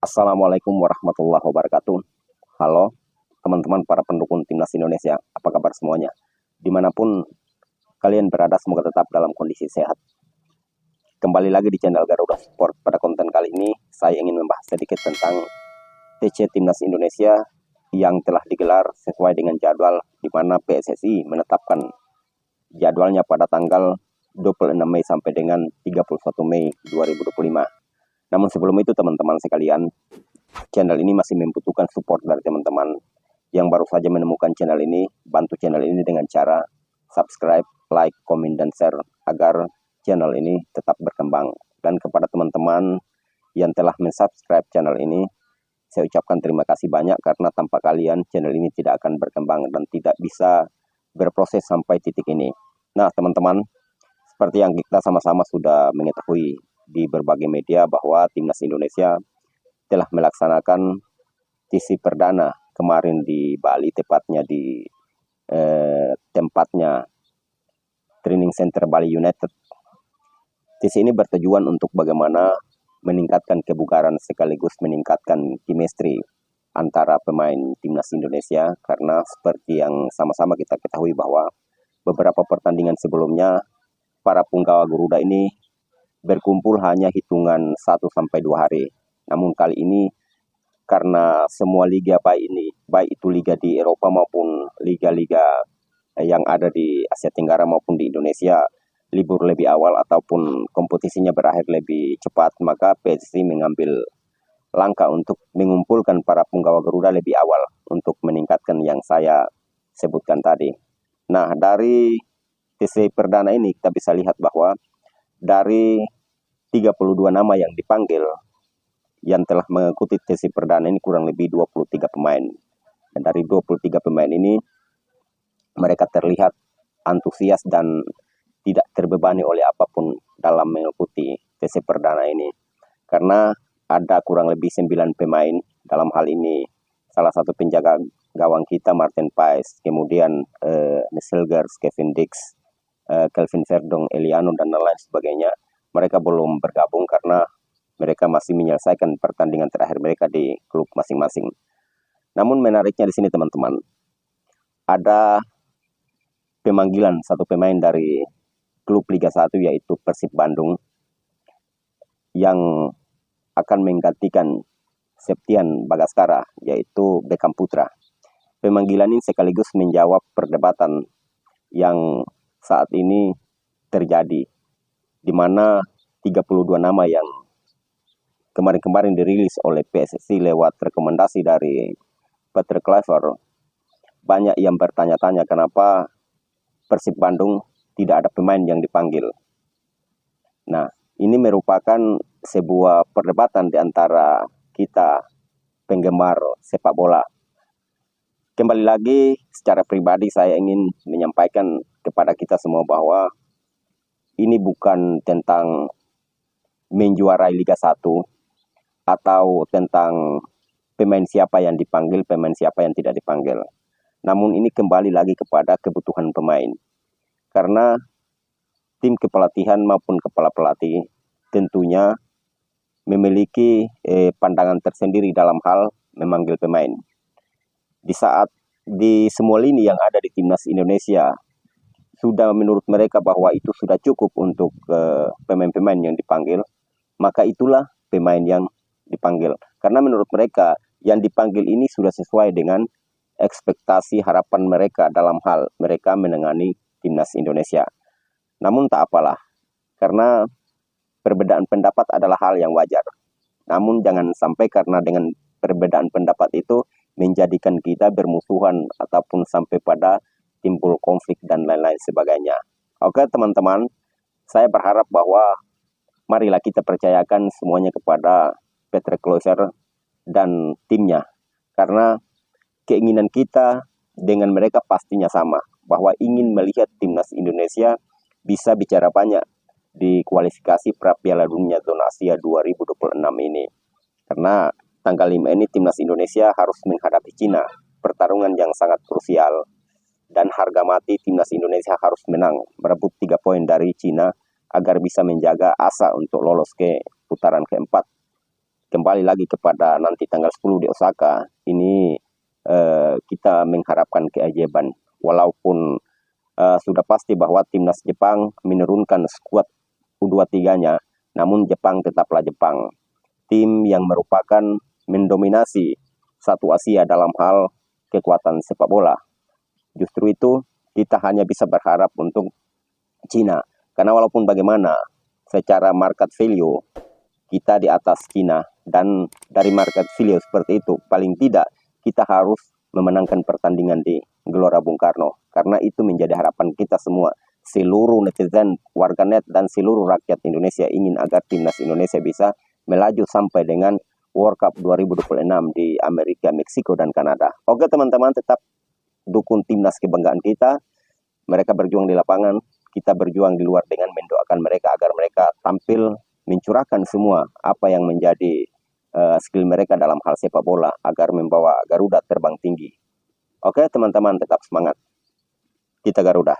Assalamualaikum warahmatullahi wabarakatuh. Halo teman-teman para pendukung Timnas Indonesia, apa kabar semuanya? Dimanapun kalian berada, semoga tetap dalam kondisi sehat. Kembali lagi di channel Garuda Sport. Pada konten kali ini, saya ingin membahas sedikit tentang TC Timnas Indonesia yang telah digelar sesuai dengan jadwal, di mana PSSI menetapkan jadwalnya pada tanggal 26 Mei sampai dengan 31 Mei 2025. Namun sebelum itu teman-teman sekalian, channel ini masih membutuhkan support dari teman-teman yang baru saja menemukan channel ini. Bantu channel ini dengan cara subscribe, like, komen, dan share agar channel ini tetap berkembang. Dan kepada teman-teman yang telah mensubscribe channel ini, saya ucapkan terima kasih banyak, karena tanpa kalian channel ini tidak akan berkembang dan tidak bisa berproses sampai titik ini. Nah teman-teman, seperti yang kita sama-sama sudah mengetahui di berbagai media bahwa Timnas Indonesia telah melaksanakan TC perdana kemarin di Bali, tepatnya di tempatnya Training Center Bali United. TC ini bertujuan untuk bagaimana meningkatkan kebugaran sekaligus meningkatkan chemistry antara pemain Timnas Indonesia, karena seperti yang sama-sama kita ketahui bahwa beberapa pertandingan sebelumnya para punggawa Garuda ini berkumpul hanya hitungan 1-2 hari. Namun kali ini karena semua liga baik itu liga di Eropa maupun liga-liga yang ada di Asia Tenggara maupun di Indonesia libur lebih awal ataupun kompetisinya berakhir lebih cepat, maka PSSI mengambil langkah untuk mengumpulkan para punggawa Garuda lebih awal untuk meningkatkan yang saya sebutkan tadi. Nah, dari TC perdana ini kita bisa lihat bahwa dari 32 nama yang dipanggil yang telah mengikuti TC perdana ini kurang lebih 23 pemain. Dan dari 23 pemain ini mereka terlihat antusias dan tidak terbebani oleh apapun dalam mengikuti TC perdana ini. Karena ada kurang lebih 9 pemain, dalam hal ini salah satu penjaga gawang kita Martin Paes, kemudian Nesselgers, Kevin Dix, Kelvin Verdong, Eliano, dan lain sebagainya. Mereka belum bergabung karena mereka masih menyelesaikan pertandingan terakhir mereka di klub masing-masing. Namun menariknya di sini teman-teman, ada pemanggilan satu pemain dari klub Liga 1 yaitu Persib Bandung yang akan menggantikan Septian Bagaskara, yaitu Beckham Putra. Pemanggilan ini sekaligus menjawab perdebatan yang saat ini terjadi, di mana 32 nama yang kemarin-kemarin dirilis oleh PSSI lewat rekomendasi dari Peter Clever, banyak yang bertanya-tanya kenapa Persib Bandung tidak ada pemain yang dipanggil. Nah, ini merupakan sebuah perdebatan di antara kita penggemar sepak bola. Kembali lagi, secara pribadi saya ingin menyampaikan kepada kita semua bahwa ini bukan tentang menjuarai Liga 1 atau tentang pemain siapa yang dipanggil, pemain siapa yang tidak dipanggil. Namun ini kembali lagi kepada kebutuhan pemain. Karena tim kepelatihan maupun kepala pelatih tentunya memiliki pandangan tersendiri dalam hal memanggil pemain. Di saat di semua lini yang ada di Timnas Indonesia sudah menurut mereka bahwa itu sudah cukup untuk pemain-pemain yang dipanggil, maka itulah pemain yang dipanggil. Karena menurut mereka yang dipanggil ini sudah sesuai dengan ekspektasi harapan mereka dalam hal mereka menangani Timnas Indonesia. Namun tak apalah, karena perbedaan pendapat adalah hal yang wajar. Namun jangan sampai karena dengan perbedaan pendapat itu menjadikan kita bermusuhan ataupun sampai pada timbul konflik dan lain-lain sebagainya. Oke teman-teman, saya berharap bahwa marilah kita percayakan semuanya kepada Peter Closer dan timnya. Karena keinginan kita dengan mereka pastinya sama, bahwa ingin melihat Timnas Indonesia bisa bicara banyak di kualifikasi pra Piala Dunia Zona Asia 2026 ini. Karena tanggal 5 ini Timnas Indonesia harus menghadapi Cina, pertarungan yang sangat krusial. Dan harga mati Timnas Indonesia harus menang, merebut 3 poin dari Cina agar bisa menjaga asa untuk lolos ke putaran keempat. kembali lagi kepada nanti tanggal 10 di Osaka, ini kita mengharapkan keajaiban. Walaupun sudah pasti bahwa timnas Jepang menurunkan skuad U23-nya, namun Jepang tetaplah Jepang. Tim yang merupakan mendominasi satu Asia dalam hal kekuatan sepak bola. Justru itu kita hanya bisa berharap untuk Cina. Karena walaupun bagaimana secara market value kita di atas Cina, dan dari market value seperti itu paling tidak kita harus memenangkan pertandingan di Gelora Bung Karno. Karena itu menjadi harapan kita semua. Seluruh netizen, warganet, dan seluruh rakyat Indonesia ingin agar timnas Indonesia bisa melaju sampai dengan World Cup 2026 di Amerika, Meksiko, dan Kanada. Oke teman-teman, tetap dukung timnas kebanggaan kita. Mereka berjuang di lapangan, kita berjuang di luar dengan mendoakan mereka agar mereka tampil mencurahkan semua apa yang menjadi skill mereka dalam hal sepak bola agar membawa Garuda terbang tinggi. Oke teman-teman, tetap semangat. Kita Garuda.